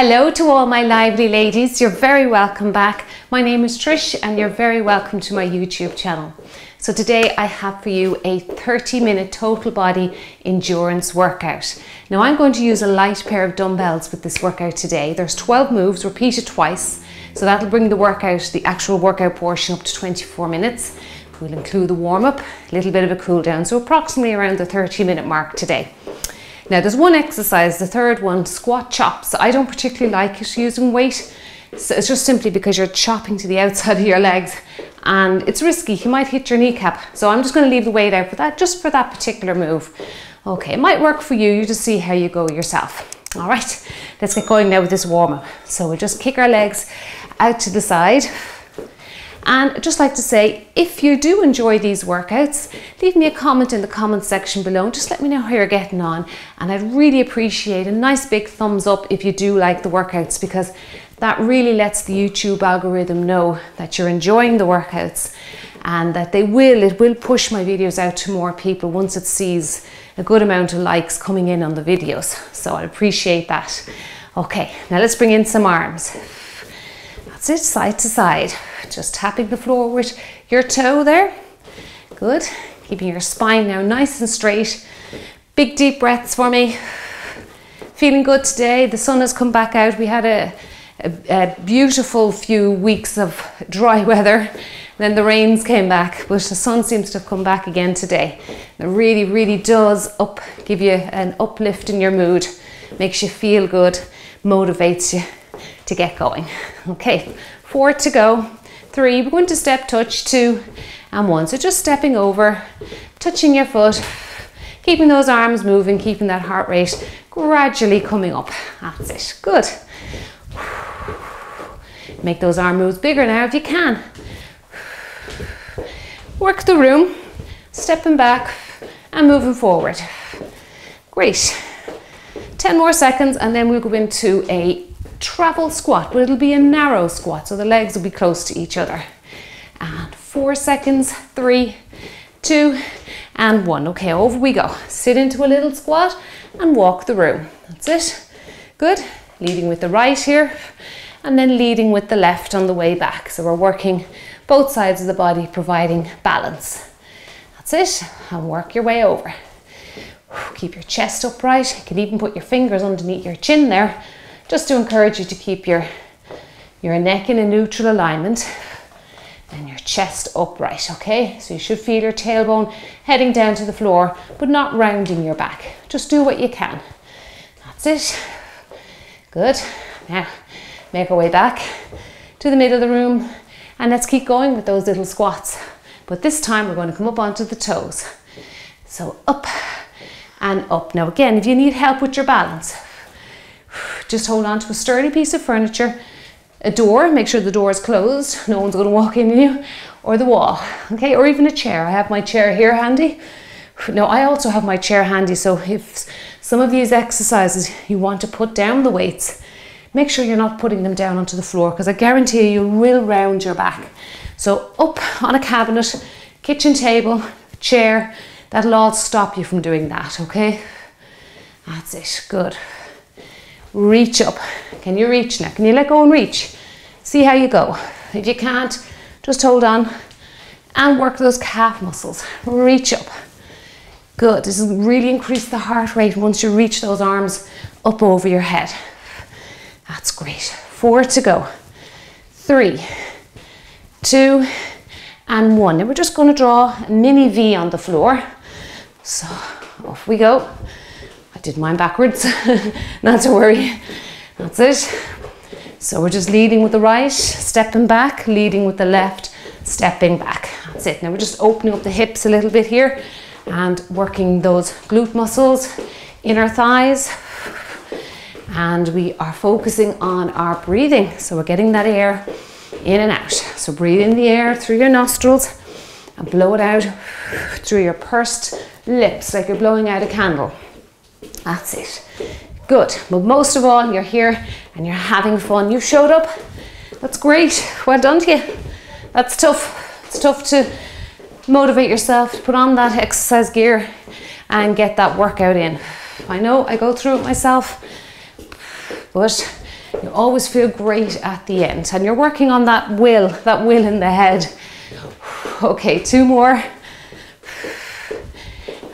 Hello to all my lively ladies, you're very welcome back. My name is Trish and you're very welcome to my YouTube channel. So today I have for you a 30-minute total body endurance workout. Now I'm going to use a light pair of dumbbells with this workout today. There's 12 moves, repeated twice. So that'll bring the actual workout portion up to 24 minutes. We'll include the warm-up, a little bit of a cool down, so approximately around the 30-minute mark today. Now there's one exercise, the third one, squat chops. I don't particularly like it using weight. So it's just simply because you're chopping to the outside of your legs and it's risky, you might hit your kneecap. So I'm just going to leave the weight out for that, just for that particular move. Okay, it might work for you, you just see how you go yourself. All right, let's get going now with this warm-up. So we'll just kick our legs out to the side. And I'd just like to say, if you do enjoy these workouts, leave me a comment in the comment section below and just let me know how you're getting on. And I'd really appreciate a nice big thumbs up if you do like the workouts, because that really lets the YouTube algorithm know that you're enjoying the workouts and that it will push my videos out to more people once it sees a good amount of likes coming in on the videos. So I'd appreciate that. Okay, now let's bring in some arms. That's it, side to side. Just tapping the floor with your toe there. Good. Keeping your spine now nice and straight. Big deep breaths for me. Feeling good today. The sun has come back out. We had a beautiful few weeks of dry weather. Then the rains came back, but the sun seems to have come back again today. It really, really does give you an uplift in your mood. Makes you feel good, motivates you to get going. Okay, 4 to go. 3, we're going to step, touch, 2 and 1. So just stepping over, touching your foot, keeping those arms moving, keeping that heart rate gradually coming up. That's it, good. Make those arm moves bigger now if you can. Work the room, stepping back and moving forward. Great. 10 more seconds and then we'll go into a travel squat, but it'll be a narrow squat, so the legs will be close to each other. And 4 seconds, 3, 2 and 1. Okay, over we go. Sit into a little squat and walk the room. That's it. Good. Leading with the right here and then leading with the left on the way back. So we're working both sides of the body, providing balance. That's it. And work your way over. Keep your chest upright. You can even put your fingers underneath your chin there, just to encourage you to keep your neck in a neutral alignment and your chest upright, okay? So you should feel your tailbone heading down to the floor, but not rounding your back. Just do what you can. That's it. Good. Now, make our way back to the middle of the room and let's keep going with those little squats. But this time we're going to come up onto the toes. So up and up. Now again, if you need help with your balance, just hold on to a sturdy piece of furniture, a door, make sure the door is closed, no one's going to walk in on you, or the wall, okay, or even a chair. I have my chair here handy. No, I also have my chair handy, so if some of these exercises you want to put down the weights, make sure you're not putting them down onto the floor, because I guarantee you will round your back. So up on a cabinet, kitchen table, chair, that'll all stop you from doing that, okay? That's it, good. Reach up. Can you reach now? Can you let go and reach? See how you go. If you can't, just hold on and work those calf muscles. Reach up. Good. This will really increase the heart rate once you reach those arms up over your head. That's great. 4 to go. 3, 2 and 1. Now we're just going to draw a mini V on the floor. So off we go. I did mine backwards, not to worry. That's it. So we're just leading with the right, stepping back, leading with the left, stepping back. That's it. Now we're just opening up the hips a little bit here and working those glute muscles, inner thighs. And we are focusing on our breathing. So we're getting that air in and out. So breathe in the air through your nostrils and blow it out through your pursed lips, like you're blowing out a candle. That's it. Good. But most of all, you're here and you're having fun. You showed up. That's great. Well done to you. That's tough. It's tough to motivate yourself to put on that exercise gear and get that workout in. I know I go through it myself, but You always feel great at the end, and you're working on that will in the head. Okay, 2 more.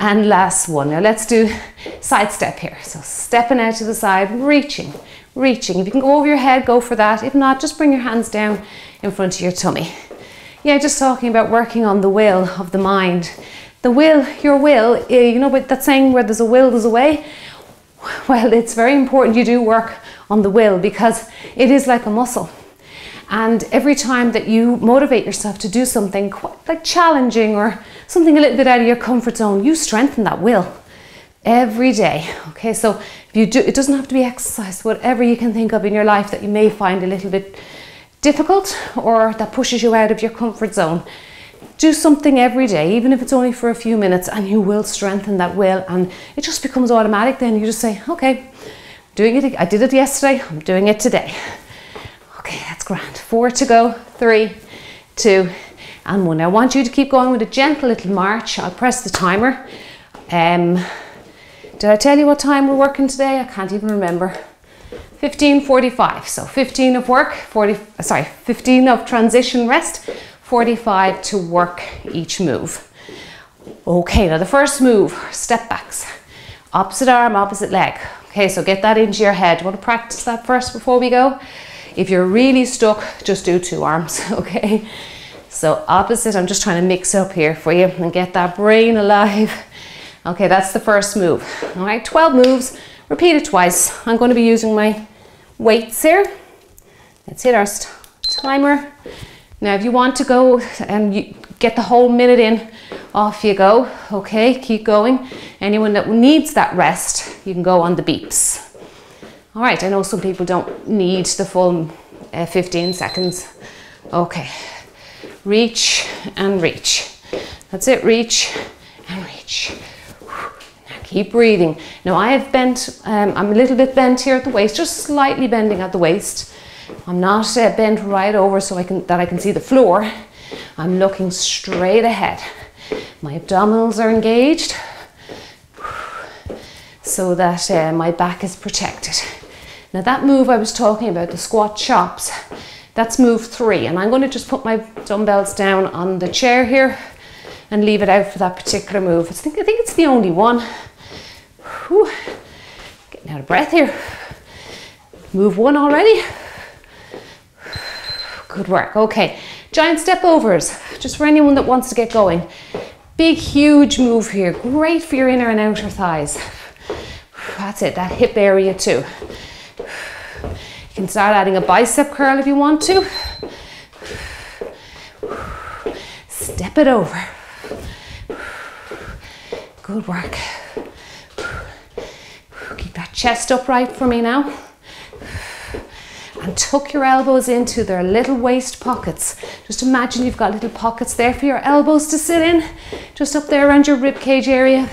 And last one. Now let's do side step here. So stepping out to the side, reaching. If you can go over your head, go for that. If not, just bring your hands down in front of your tummy. Yeah, just talking about working on the will of the mind. The will, your will, you know that saying where there's a will, there's a way? Well, it's very important you do work on the will, because it is like a muscle. And every time that you motivate yourself to do something quite like challenging or something a little bit out of your comfort zone, you strengthen that will every day. Okay, so if you do, it doesn't have to be exercise, whatever you can think of in your life that you may find a little bit difficult or that pushes you out of your comfort zone. Do something every day, even if it's only for a few minutes, and you will strengthen that will, and it just becomes automatic. Then you just say, okay, doing it. I did it yesterday, I'm doing it today. Okay, that's grand. 4 to go, 3, 2, and 1. I want you to keep going with a gentle little march. I'll press the timer. Did I tell you what time we're working today? I can't even remember. 15:45. So 15 of work, 15 of transition rest, 45 to work each move. Okay, now the first move, step backs. Opposite arm, opposite leg. Okay, so get that into your head. You want to practice that first before we go? If you're really stuck, just do 2 arms, okay? So opposite, I'm just trying to mix up here for you and get that brain alive. Okay, that's the first move. All right, 12 moves, repeat it twice. I'm going to be using my weights here. Let's hit our timer. Now, if you want to go and you get the whole minute in, off you go. Okay, keep going. Anyone that needs that rest, you can go on the beeps. All right, I know some people don't need the full 15 seconds. Okay, reach and reach. That's it, reach and reach. Now keep breathing. Now I have bent, I'm a little bit bent here at the waist, just slightly bending at the waist. I'm not bent right over so I can see the floor. I'm looking straight ahead. My abdominals are engaged so that my back is protected. Now that move I was talking about, the squat chops, that's move 3, and I'm going to just put my dumbbells down on the chair here and leave it out for that particular move. I think it's the only one. Whew. Getting out of breath here. Move 1 already. Good work. Okay, giant step overs, just for anyone that wants to get going. Big, huge move here. Great for your inner and outer thighs. That's it, that hip area too. You can start adding a bicep curl if you want to. Step it over. Good work. Keep that chest upright for me now. And tuck your elbows into their little waist pockets. Just imagine you've got little pockets there for your elbows to sit in, just up there around your rib cage area,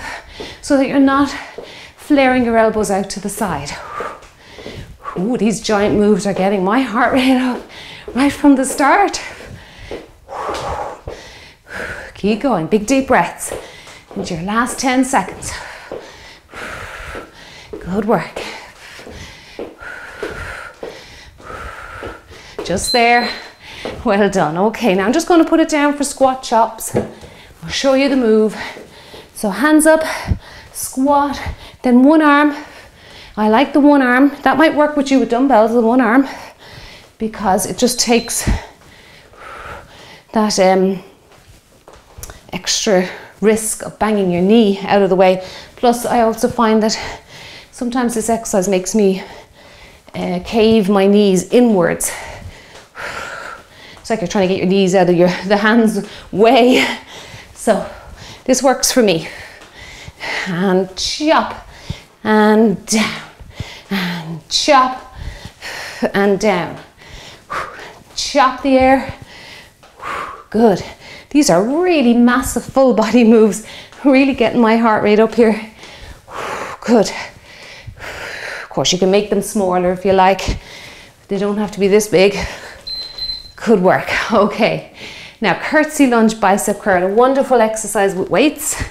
so that you're not flaring your elbows out to the side. Ooh, these giant moves are getting my heart rate up right from the start. Keep going, big deep breaths into your last 10 seconds. Good work. Just there, well done. Okay, now I'm just going to put it down for squat chops. I'll show you the move. So hands up, squat, then one arm. I like the one arm. That might work with you with dumbbells, the one arm, because it just takes that extra risk of banging your knee out of the way. Plus, I also find that sometimes this exercise makes me cave my knees inwards. It's like you're trying to get your knees out of the hands way. So this works for me. And chop, and down, and chop, and down. Chop the air. Good. These are really massive full body moves. Really getting my heart rate up here. Good. Of course, you can make them smaller if you like. They don't have to be this big. Good work. Okay. Now, curtsy lunge bicep curl, a wonderful exercise with weights.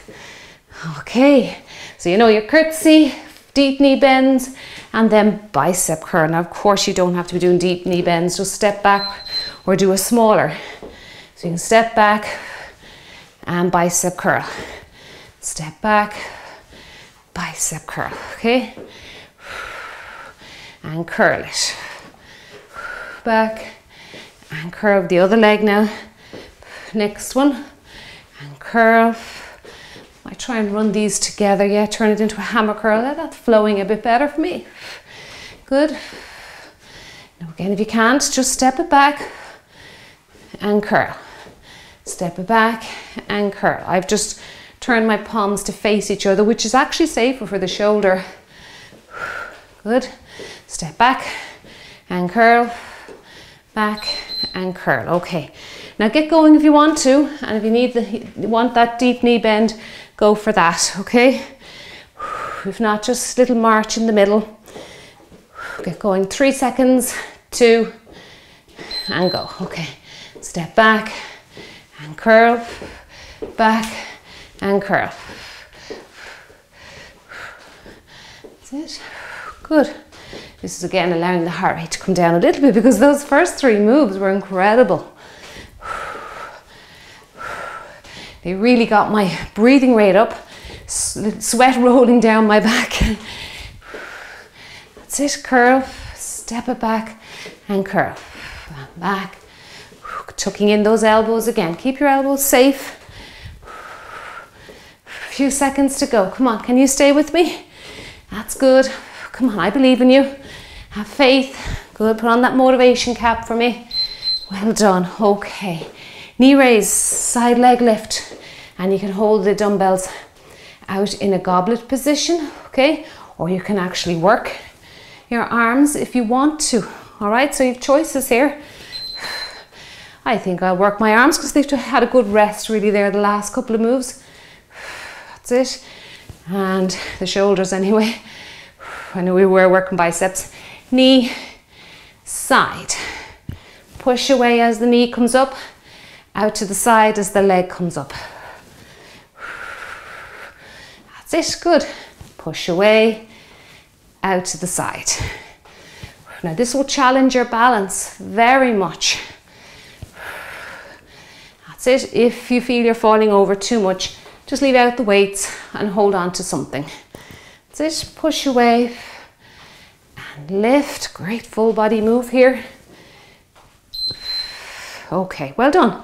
Okay. So you know your curtsy, deep knee bends, and then bicep curl. Now, of course, you don't have to be doing deep knee bends, just step back or do a smaller. So you can step back and bicep curl. Step back, bicep curl, okay? And curl it. Back and curl the other leg now. Next one, and curl. I try and run these together, yeah, turn it into a hammer curl. That's flowing a bit better for me. Good. Now again, if you can't, just step it back and curl. Step it back and curl. I've just turned my palms to face each other, which is actually safer for the shoulder. Good. Step back and curl, back and curl. Okay. Now get going if you want to, and if you want that deep knee bend, go for that, okay? If not, just a little march in the middle. Get going, 3 seconds, 2, and go. Okay, step back and curl, back and curl. That's it. Good. This is again allowing the heart rate to come down a little bit because those first 3 moves were incredible. They really got my breathing rate up, sweat rolling down my back. That's it, curl, step it back and curl. Back, tucking in those elbows again. Keep your elbows safe. A few seconds to go. Come on, can you stay with me? That's good. Come on, I believe in you. Have faith. Good, put on that motivation cap for me. Well done, okay. Knee raise, side leg lift, and you can hold the dumbbells out in a goblet position, okay? Or you can actually work your arms if you want to, all right? So you have choices here. I think I'll work my arms because they've had a good rest really there the last couple of moves. That's it. And the shoulders anyway. I know we were working biceps. Knee, side. Push away as the knee comes up. Out to the side as the leg comes up. That's it, good. Push away, out to the side. Now this will challenge your balance very much. That's it. If you feel you're falling over too much, just leave out the weights and hold on to something. That's it, push away and lift. Great full body move here. Okay, well done.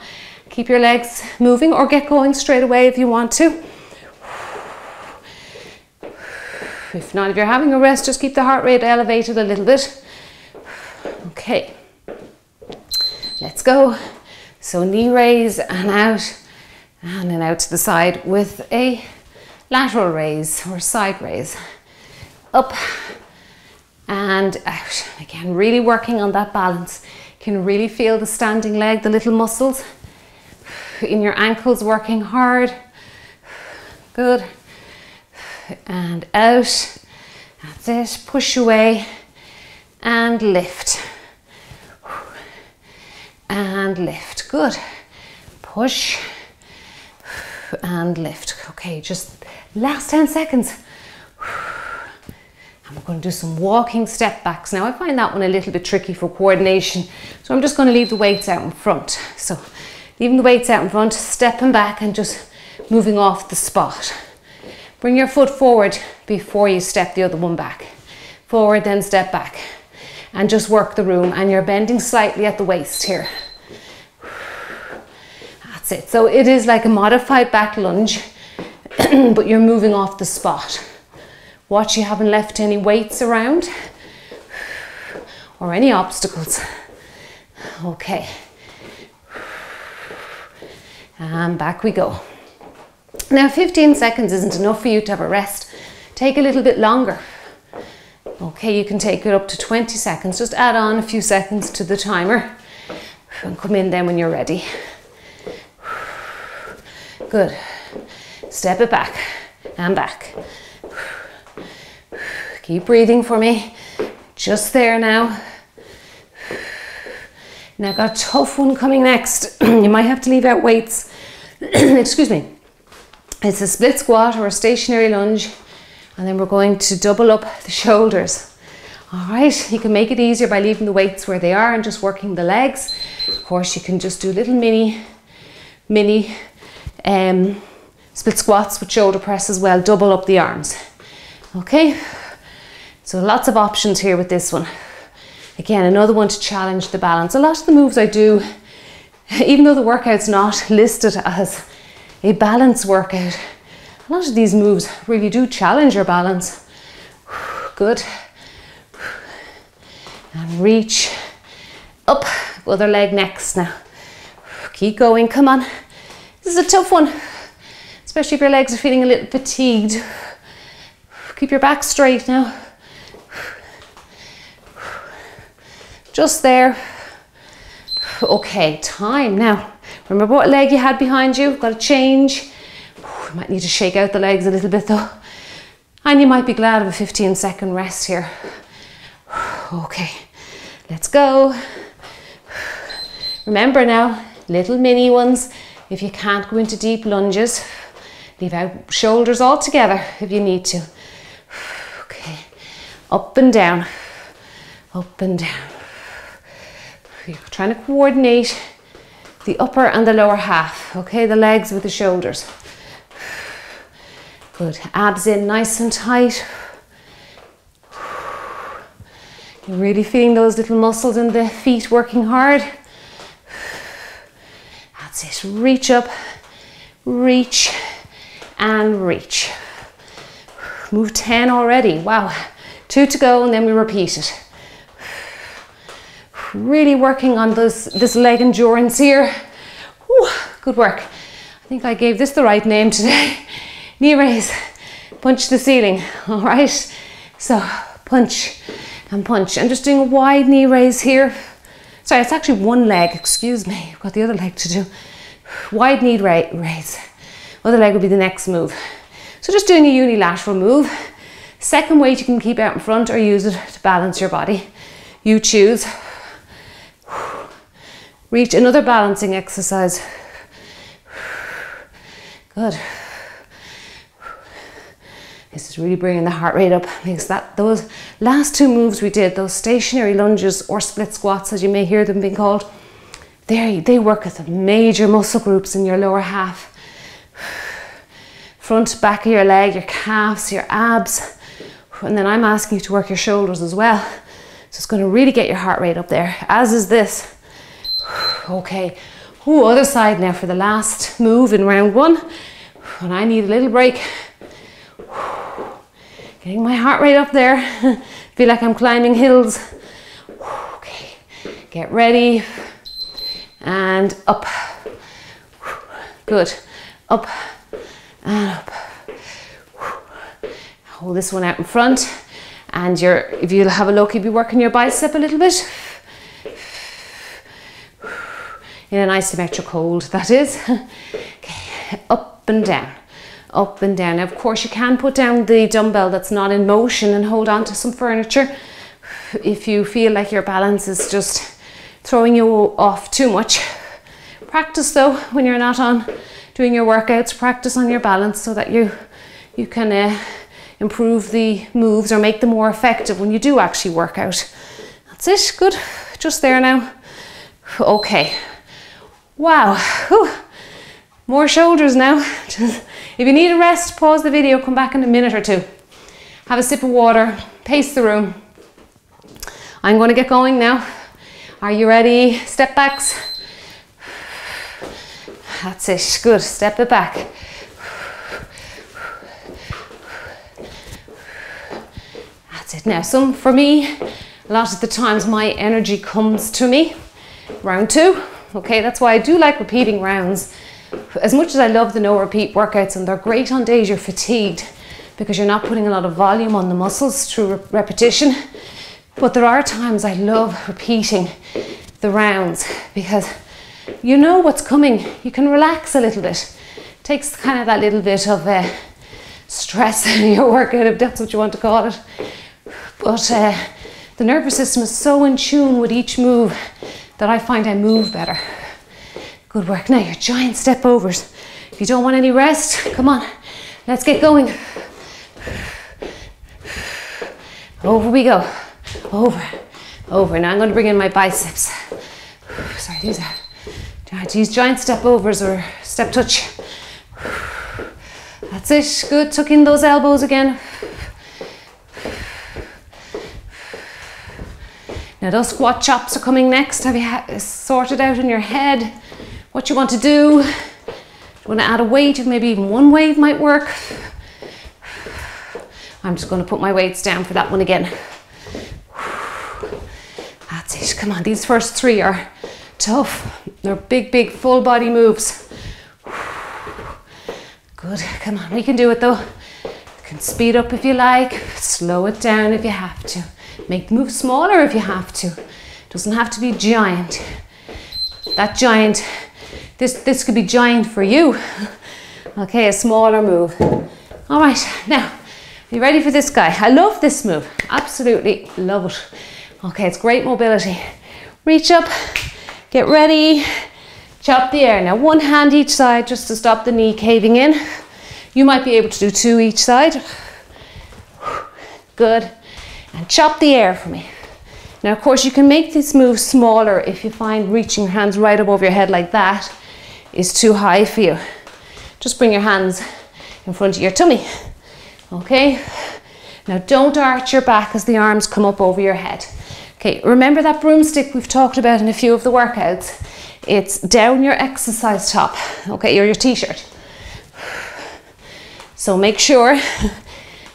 Keep your legs moving or get going straight away if you want to. If not, if you're having a rest, just keep the heart rate elevated a little bit. Okay, let's go. So knee raise and out, and then out to the side with a lateral raise or side raise. Up and out. Again, really working on that balance. You can really feel the standing leg, the little muscles in your ankles working hard. Good. And out. That's it. Push away and lift. And lift. Good. Push and lift. Okay, just last 10 seconds. And we're going to do some walking step backs. Now I find that one a little bit tricky for coordination, so I'm just going to leave the weights out in front. So leaving the weights out in front, stepping back and just moving off the spot. Bring your foot forward before you step the other one back. Forward, then step back. And just work the room, and you're bending slightly at the waist here. That's it. So it is like a modified back lunge, but you're moving off the spot. Watch you haven't left any weights around or any obstacles. Okay. And back we go. Now 15 seconds isn't enough for you to have a rest. Take a little bit longer. Okay, you can take it up to 20 seconds. Just add on a few seconds to the timer and come in then when you're ready. Good. Step it back and back. Keep breathing for me. Just there now. Now got a tough one coming next. You might have to leave out weights. Excuse me. It's a split squat or a stationary lunge. And then we're going to double up the shoulders. All right, you can make it easier by leaving the weights where they are and just working the legs. Of course, you can just do little mini split squats with shoulder press as well, double up the arms. Okay, so lots of options here with this one. Again, another one to challenge the balance. A lot of the moves I do, even though the workout's not listed as a balance workout, a lot of these moves really do challenge your balance. Good. And reach up, other leg next now. Keep going, come on. This is a tough one, especially if your legs are feeling a little fatigued. Keep your back straight now. Just there. Okay, time now. Remember what leg you had behind you, got to change. You might need to shake out the legs a little bit though. And you might be glad of a 15-second rest here. Okay, let's go. Remember now, little mini ones. If you can't go into deep lunges, leave out shoulders altogether if you need to. Okay, up and down, up and down. You're trying to coordinate the upper and the lower half, okay? The legs with the shoulders. Good, abs in nice and tight. You're really feeling those little muscles in the feet working hard. That's it, reach up, reach and reach. Move 10 already, wow. 2 to go and then we repeat it. Really working on this leg endurance here. Whew, good work. I think I gave this the right name today. Knee raise, punch the ceiling, all right? So punch and punch. I'm just doing a wide knee raise here. Sorry, it's actually one leg, excuse me. I've got the other leg to do. Wide knee raise. Other leg will be the next move. So just doing a unilateral move. Second weight you can keep out in front or use it to balance your body. You choose. Reach, another balancing exercise. Good. This is really bringing the heart rate up because those last 2 moves we did, those stationary lunges or split squats as you may hear them being called, they work with the major muscle groups in your lower half. Front, back of your leg, your calves, your abs. And then I'm asking you to work your shoulders as well. So it's going to really get your heart rate up there, as is this. Okay, ooh, other side now for the last move in round 1. And I need a little break. Getting my heart rate up there. Feel like I'm climbing hills. Okay, get ready. And up. Good. Up and up. Hold this one out in front. And if you'll have a look, you'll be working your bicep a little bit. In an isometric hold, that is. Okay, up and down, up and down. Now, of course, you can put down the dumbbell that's not in motion and hold on to some furniture if you feel like your balance is just throwing you off too much. Practice though, when you're not on doing your workouts, practice on your balance so that you can improve the moves or make them more effective when you do actually work out. That's it, good. Just there now. Okay. Wow, whew. More shoulders now. If you need a rest, pause the video, come back in a minute or 2. Have a sip of water, pace the room. I'm going to get going now. Are you ready? Step backs. That's it, good, step it back. That's it. Now, for me, a lot of the times my energy comes to me. Round 2. Okay, that's why I do like repeating rounds. As much as I love the no repeat workouts, and they're great on days you're fatigued because you're not putting a lot of volume on the muscles through repetition. But there are times I love repeating the rounds because you know what's coming. You can relax a little bit. It takes kind of that little bit of stress in your workout, if that's what you want to call it. But the nervous system is so in tune with each move that I find I move better. Good work. Now your giant step overs. If you don't want any rest, come on, let's get going. Over we go. Over, over. Now I'm going to bring in my biceps. Sorry, these giant step overs or step touch. That's it. Good. Tuck in those elbows again. Now those squat chops are coming next. Have you sorted out in your head what you want to do? You want to add a weight, maybe even one weight might work. I'm just going to put my weights down for that one again. That's it. Come on, these first three are tough. They're big, big full body moves. Good. Come on, we can do it though. You can speed up if you like, slow it down if you have to. Make the move smaller if you have to. It doesn't have to be giant. That giant, this could be giant for you. Okay, a smaller move. All right, now, are you ready for this guy? I love this move, absolutely love it. Okay, it's great mobility. Reach up, get ready, chop the air. Now one hand each side just to stop the knee caving in. You might be able to do two each side. Good. And chop the air for me. Now, of course, you can make this move smaller if you find reaching your hands right above your head like that is too high for you. Just bring your hands in front of your tummy. Okay? Now, don't arch your back as the arms come up over your head. Okay, remember that broomstick we've talked about in a few of the workouts? It's down your exercise top, okay, or your t-shirt. So make sure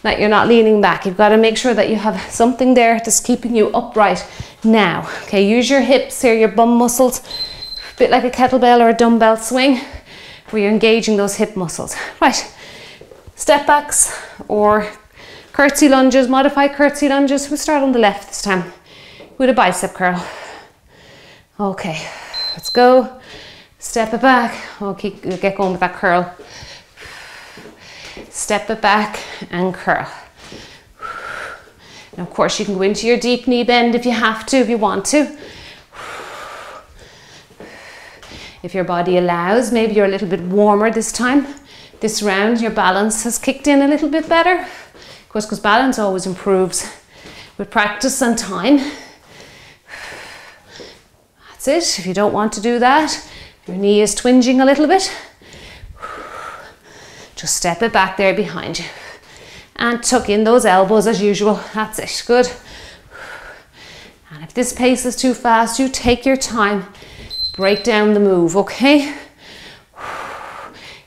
that you're not leaning back. You've got to make sure that you have something there that's keeping you upright now. Okay, use your hips here, your bum muscles, a bit like a kettlebell or a dumbbell swing, where you're engaging those hip muscles. Right, step backs or curtsy lunges, modified curtsy lunges. We'll start on the left this time with a bicep curl. Okay, let's go. Step it back. Okay, get going with that curl. Step it back and curl. Now, of course, you can go into your deep knee bend if you have to, if you want to. If your body allows, maybe you're a little bit warmer this time. This round, your balance has kicked in a little bit better. Of course, because balance always improves with practice and time. That's it. If you don't want to do that, your knee is twinging a little bit, just step it back there behind you and tuck in those elbows as usual. That's it. Good. And if this pace is too fast, you take your time, break down the move, okay?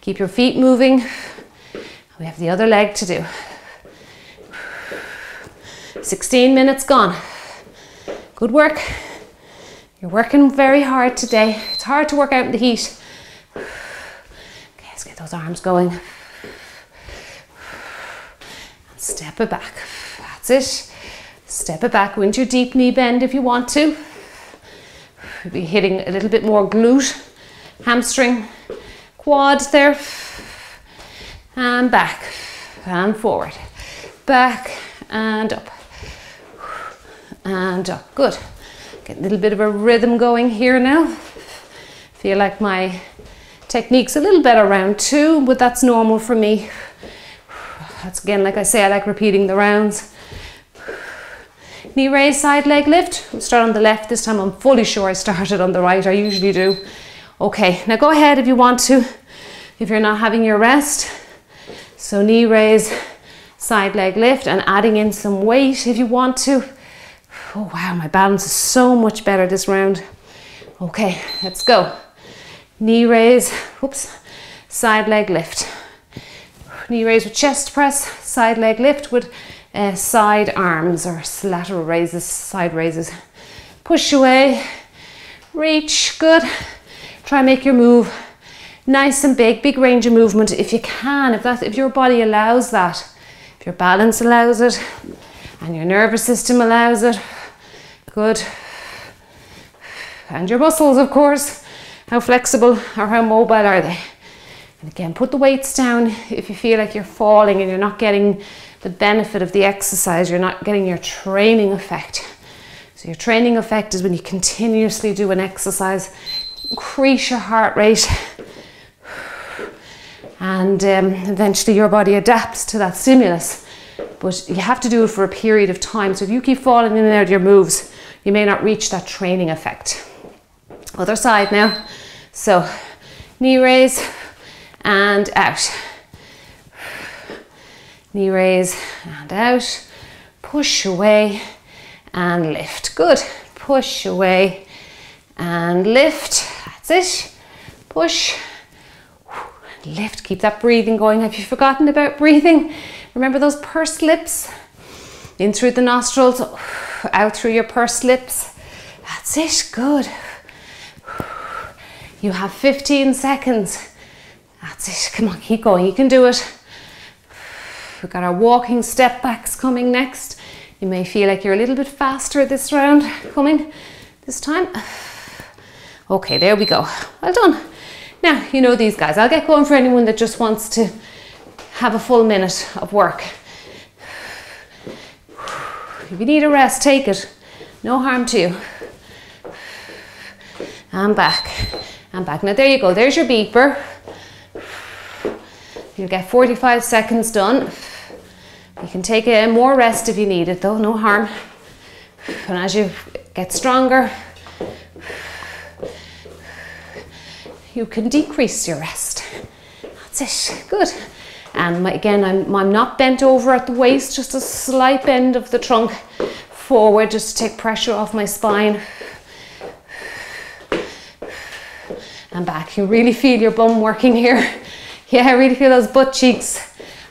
Keep your feet moving. We have the other leg to do. 16 minutes gone. Good work. You're working very hard today. It's hard to work out in the heat. Okay, let's get those arms going. Step it back. That's it. Step it back. Go into your deep knee bend if you want to. You'll be hitting a little bit more glute, hamstring, quad there. And back and forward. Back and up. And up. Good. Get a little bit of a rhythm going here now. Feel like my technique's a little better round two, but that's normal for me. That's again, like I say, I like repeating the rounds. Knee raise, side leg lift. We'll start on the left this time. I'm fully sure I started on the right. I usually do. Okay, now go ahead if you want to, if you're not having your rest. So knee raise, side leg lift, and adding in some weight if you want to. Oh wow, my balance is so much better this round. Okay, let's go. Knee raise, oops, side leg lift. Knee raise with chest press, side leg lift with side arms or lateral raises, side raises. Push away, reach, good. Try and make your move nice and big, big range of movement if you can, if your body allows that. If your balance allows it and your nervous system allows it, good. And your muscles, of course, how flexible or how mobile are they? And again, put the weights down if you feel like you're falling and you're not getting the benefit of the exercise, you're not getting your training effect. So your training effect is when you continuously do an exercise, increase your heart rate, and eventually your body adapts to that stimulus. but you have to do it for a period of time. So if you keep falling in and out of your moves, you may not reach that training effect. Other side now. So knee raise and out. Knee raise and out. Push away and lift. Good. Push away and lift. That's it. Push. Lift. Keep that breathing going. Have you forgotten about breathing? Remember those pursed lips? In through the nostrils, out through your pursed lips. That's it. Good. You have 15 seconds. That's it. Come on, keep going. You can do it. We've got our walking step backs coming next. You may feel like you're a little bit faster this round coming this time. Okay, there we go. Well done. Now, you know these guys. I'll get going for anyone that just wants to have a full minute of work. If you need a rest, take it. No harm to you. And back. And back. Now there you go. There's your beeper. You'll get 45 seconds done. You can take more rest if you need it though, no harm. And as you get stronger, you can decrease your rest. That's it. Good. And again, I'm not bent over at the waist, just a slight bend of the trunk forward just to take pressure off my spine. And back. You really feel your bum working here. Yeah, I really feel those butt cheeks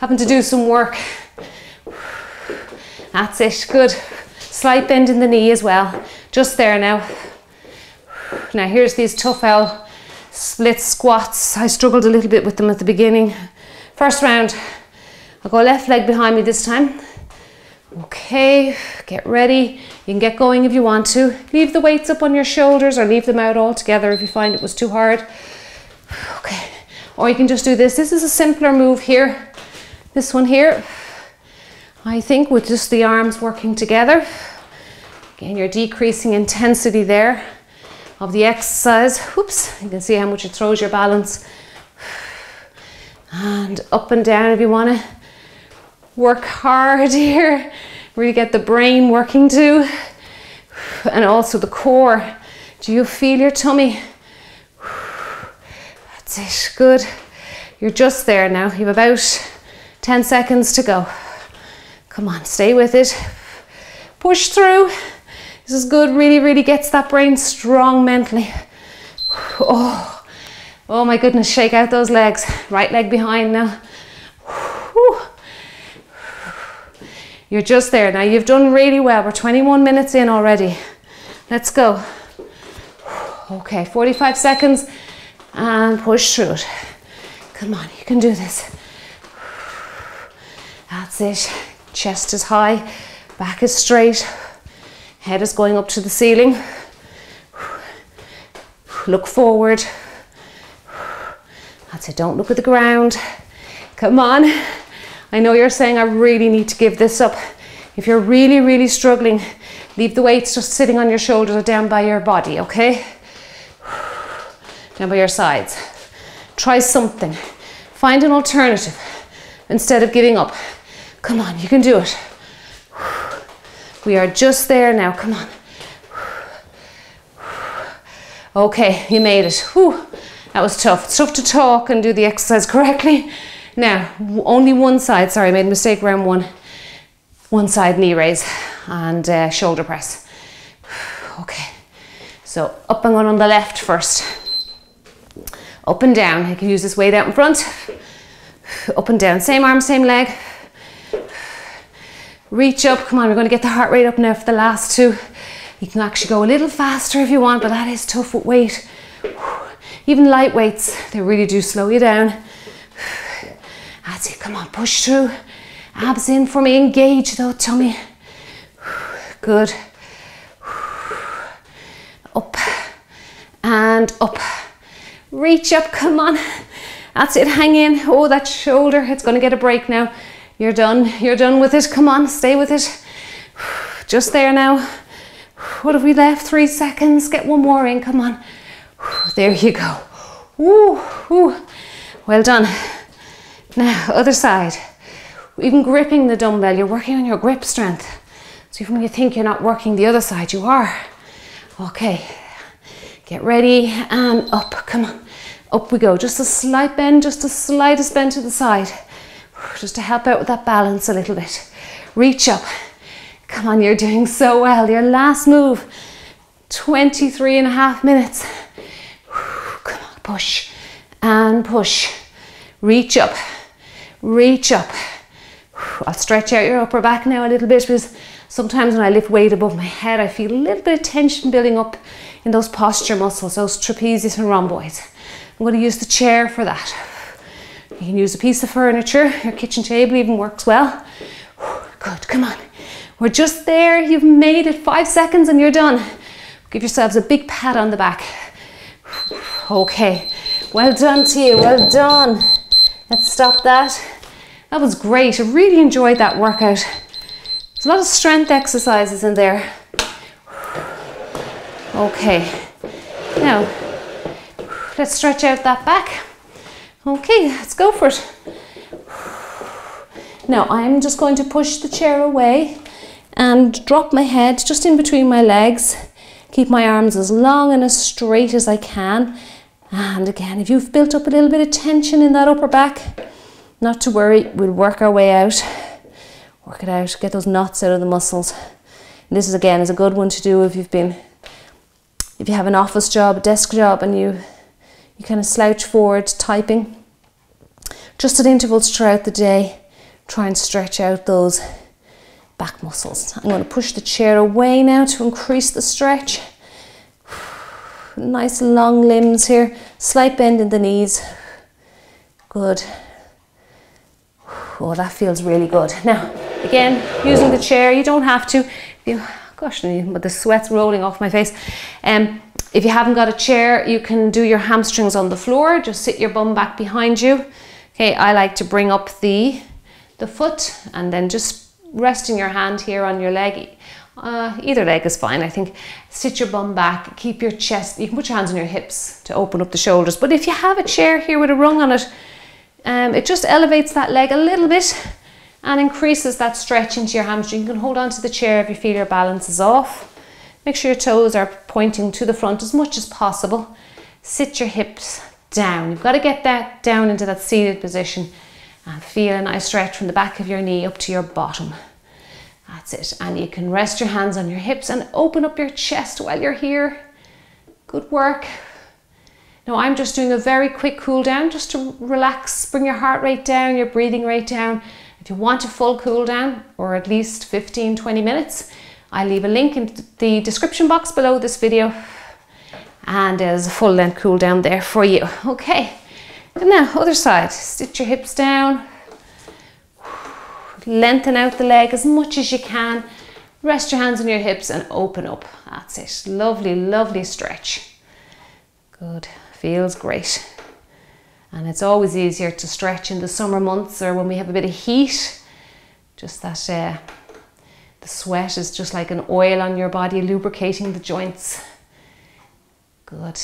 having to do some work. That's it. Good. Slight bend in the knee as well. Just there now. Now here's these tough L split squats. I struggled a little bit with them at the beginning. First round. I'll go left leg behind me this time. Okay, get ready. You can get going if you want to. Leave the weights up on your shoulders or leave them out altogether if you find it was too hard. Okay, or you can just do this. This is a simpler move here. This one here, I think, with just the arms working together. Again, you're decreasing intensity there of the exercise. Oops, you can see how much it throws your balance. And up and down if you want to work hard here. Really get the brain working too. And also the core. Do you feel your tummy? That's it. Good. You're just there now. You have about 10 seconds to go. Come on, stay with it. Push through. This is good. Really, really gets that brain strong mentally. Oh my goodness, shake out those legs. Right leg behind now. You're just there. Now you've done really well. We're 21 minutes in already. Let's go. Okay, 45 seconds and push through it. Come on, you can do this. That's it. Chest is high, back is straight, head is going up to the ceiling. Look forward. That's it, don't look at the ground. Come on. I know you're saying I really need to give this up. If you're really, really struggling, leave the weights just sitting on your shoulders or down by your body, okay? Down by your sides. Try something. Find an alternative instead of giving up. Come on, you can do it. We are just there now, come on. Okay, you made it. Whew. That was tough. It's tough to talk and do the exercise correctly. Now, only one side, sorry, I made a mistake around one side knee raise and shoulder press. Okay, so up and going on the left first. Up and down, you can use this weight out in front. Up and down, same arm, same leg. Reach up, come on, we're going to get the heart rate up now for the last two. You can actually go a little faster if you want, but that is tough with weight. Even light weights, they really do slow you down. That's it, come on, push through. Abs in for me, engage though, tummy. Good. Up and up. Reach up, come on. That's it, hang in. Oh, that shoulder, it's gonna get a break now. You're done with it, come on, stay with it. Just there now. What have we left? 3 seconds, get one more in, come on. There you go. Ooh, ooh. Well done. Now, other side. Even gripping the dumbbell, you're working on your grip strength. So even when you think you're not working the other side, you are. Okay, get ready and up, come on. Up we go, just a slight bend, just the slightest bend to the side. Just to help out with that balance a little bit. Reach up. Come on, you're doing so well. Your last move, 23.5 minutes. Come on, push and push. Reach up, reach up. I'll stretch out your upper back now a little bit, because sometimes when I lift weight above my head, I feel a little bit of tension building up in those posture muscles, those trapezius and rhomboids. I'm going to use the chair for that. You can use a piece of furniture, your kitchen table even works well. Good, come on. We're just there, you've made it, 5 seconds and you're done. Give yourselves a big pat on the back. Okay, well done to you, well done. Let's stop that. That was great, I really enjoyed that workout. There's a lot of strength exercises in there. Okay, now let's stretch out that back. Okay, let's go for it. Now I'm just going to push the chair away and drop my head just in between my legs. Keep my arms as long and as straight as I can. And again, if you've built up a little bit of tension in that upper back, not to worry, we'll work our way out. Work it out, get those knots out of the muscles. And this is again is a good one to do if you have an office job, a desk job, and you kind of slouch forward typing. Just at intervals throughout the day, try and stretch out those back muscles. I'm going to push the chair away now to increase the stretch. Nice long limbs here, slight bend in the knees. Good. Oh, that feels really good. Now, again, using the chair, you don't have to. Gosh, but the sweat's rolling off my face. If you haven't got a chair, you can do your hamstrings on the floor. Just sit your bum back behind you. Okay, I like to bring up the foot and then just resting your hand here on your leg. Either leg is fine, I think. Sit your bum back, keep your chest, you can put your hands on your hips to open up the shoulders. But if you have a chair here with a rung on it, it just elevates that leg a little bit and increases that stretch into your hamstring. You can hold on to the chair if you feel your balance is off. Make sure your toes are pointing to the front as much as possible. Sit your hips down. You've got to get that down into that seated position and feel a nice stretch from the back of your knee up to your bottom. That's it. And you can rest your hands on your hips and open up your chest while you're here. Good work. Now I'm just doing a very quick cool down just to relax, bring your heart rate down, your breathing rate down. If you want a full cool down, or at least 15-20 minutes, I'll leave a link in the description box below this video, and there's a full length cool down there for you. Okay, and now other side. Sit your hips down, lengthen out the leg as much as you can, rest your hands on your hips and open up. That's it. Lovely, lovely stretch. Good, feels great. And it's always easier to stretch in the summer months or when we have a bit of heat. Just that the sweat is just like an oil on your body, lubricating the joints. Good.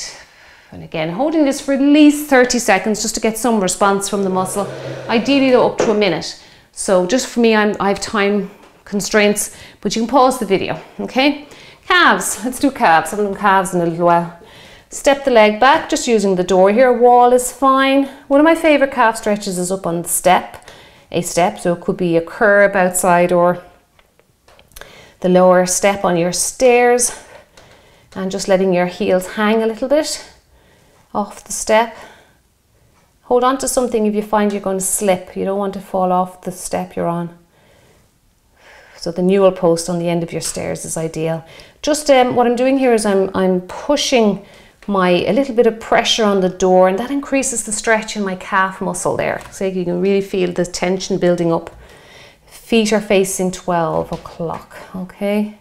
And again, holding this for at least 30 seconds just to get some response from the muscle. Ideally though, up to a minute. So just for me, I have time constraints, but you can pause the video, okay? Calves, let's do calves. I haven't done calves in a little while. Step the leg back, just using the door here. Wall is fine. One of my favorite calf stretches is up on the step, so it could be a curb outside or the lower step on your stairs, and just letting your heels hang a little bit off the step. Hold on to something if you find you're going to slip. You don't want to fall off the step you're on. So the newel post on the end of your stairs is ideal. Just what I'm doing here is I'm pushing a little bit of pressure on the door, and that increases the stretch in my calf muscle there. So you can really feel the tension building up. Feet are facing 12 o'clock, okay?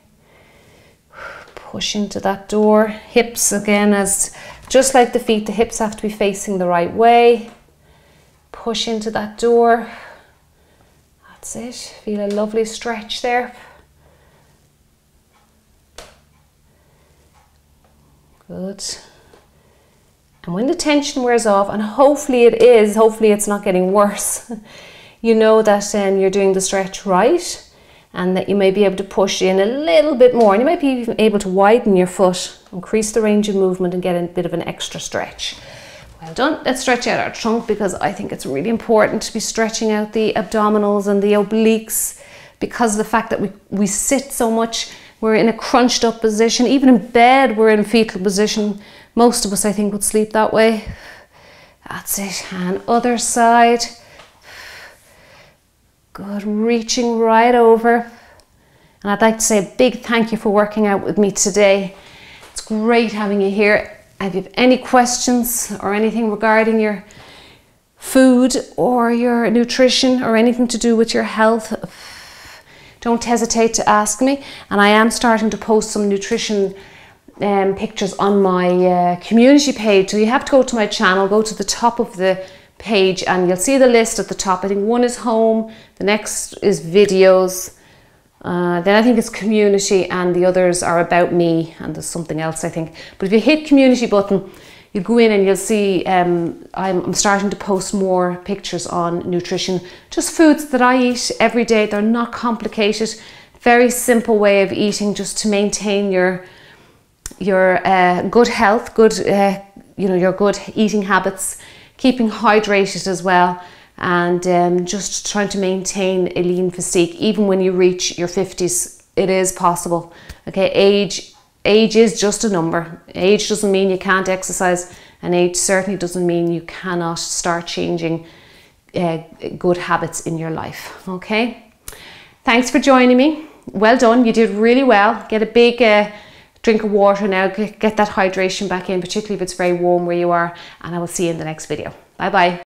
Push into that door. Hips again, as just like the feet, the hips have to be facing the right way. Push into that door. That's it. Feel a lovely stretch there. Good. And when the tension wears off, and hopefully it is, hopefully it's not getting worse, you know that you're doing the stretch right, and that you may be able to push in a little bit more, and you might be even able to widen your foot, increase the range of movement and get a bit of an extra stretch. Well done. Let's stretch out our trunk, because I think it's really important to be stretching out the abdominals and the obliques, because of the fact that we sit so much. We're in a crunched up position. Even in bed, we're in fetal position. Most of us, I think, would sleep that way. That's it. And other side. Good, reaching right over. And I'd like to say a big thank you for working out with me today. It's great having you here. If you have any questions or anything regarding your food or your nutrition or anything to do with your health, don't hesitate to ask me. And I am starting to post some nutrition pictures on my community page. So you have to go to my channel, go to the top of the page, and you'll see the list at the top. I think one is home, the next is videos, then I think it's community, and the others are about me, and there's something else I think. But if you hit community button, you go in and you'll see I'm starting to post more pictures on nutrition, just foods that I eat every day. They're not complicated, very simple way of eating, just to maintain your good health, good your good eating habits, keeping hydrated as well, and just trying to maintain a lean physique. Even when you reach your 50s, it is possible. Okay, age is just a number. Age doesn't mean you can't exercise, and age certainly doesn't mean you cannot start changing good habits in your life. Okay, thanks for joining me. Well done, you did really well. Get a big drink of water now, get that hydration back in, particularly if it's very warm where you are, and I will see you in the next video. Bye bye.